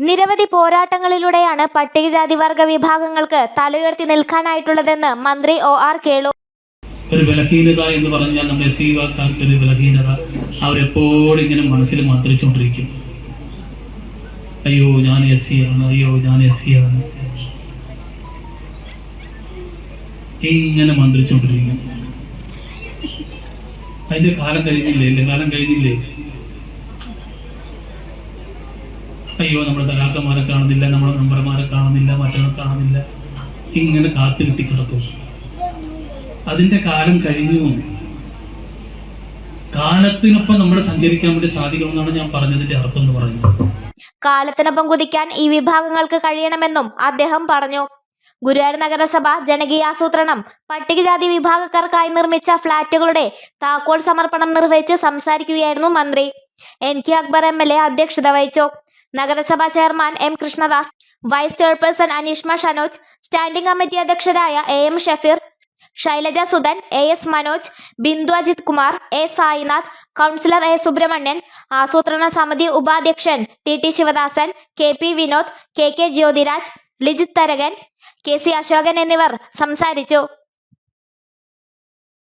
നിരവധി പോരാട്ടങ്ങളിലൂടെയാണ് പട്ടികജാതി വർഗ വിഭാഗങ്ങൾക്ക് തലയുയർത്തി നിൽക്കാനായിട്ടുള്ളതെന്ന് മന്ത്രി OR കേളു. ഒരു ബലഹീനത എന്ന് പറഞ്ഞാൽ നമ്മുടെ എസ് സിക്കാർക്ക് ഒരു ബലഹീനത അവരെപ്പോഴും ഇങ്ങനെ മനസ്സിൽ മന്ത്രിച്ചുകൊണ്ടിരിക്കും. അയ്യോ ഞാൻ SC ആണ്, അയ്യോ ഞാൻ SC ആണ്, ഇങ്ങനെ മന്ത്രിച്ചുകൊണ്ടിരിക്കും. അതിന്റെ കാലം കഴിഞ്ഞില്ലേ? കാലം കഴിഞ്ഞില്ലേ? അയ്യോ നമ്മുടെ സഖാക്കന്മാരെ കാണുന്നില്ല, നമ്മുടെ മെമ്പർമാരെ കാണുന്നില്ല, മറ്റൊന്നും കാണുന്നില്ല, ഇങ്ങനെ കാത്തു കിട്ടി കിടക്കും. അതിന്റെ കാലം കഴിഞ്ഞു. കാലത്തിനൊപ്പം നമ്മൾ സഞ്ചരിക്കാൻ വേണ്ടി സാധിക്കണമെന്നാണ് ഞാൻ പറഞ്ഞതിന്റെ അർത്ഥം എന്ന് പറയുന്നത്. കാലത്തിനൊപ്പം കുതിക്കാൻ ഈ വിഭാഗങ്ങൾക്ക് കഴിയണമെന്നും അദ്ദേഹം പറഞ്ഞു. ഗുരുവായൂർ നഗരസഭ ജനകീയാസൂത്രണം പട്ടികജാതി വിഭാഗക്കാർക്കായി നിർമ്മിച്ച ഫ്ളാറ്റുകളുടെ താക്കോൽ സമർപ്പണം നിർവഹിച്ച് സംസാരിക്കുകയായിരുന്നു മന്ത്രി. NK അക്ബർ MLA അധ്യക്ഷത വഹിച്ചു. നഗരസഭാ chairman M Krishnadas, vice chairperson Aneeshma Shanoj, standing committee അധ്യക്ഷരായ AM Shafeer, Shailaja Sudhan, AS Manoj, Bindu Ajith Kumar, A Sainath, councillor A Subramanian, ആസൂത്രണ സമിതി ഉപാധ്യക്ഷൻ TT Sivadasan, KP Vinod, KK Jyothiraj, Lijith Tharakan, KC Ashokan എന്നിവർ സംസാരിച്ചു.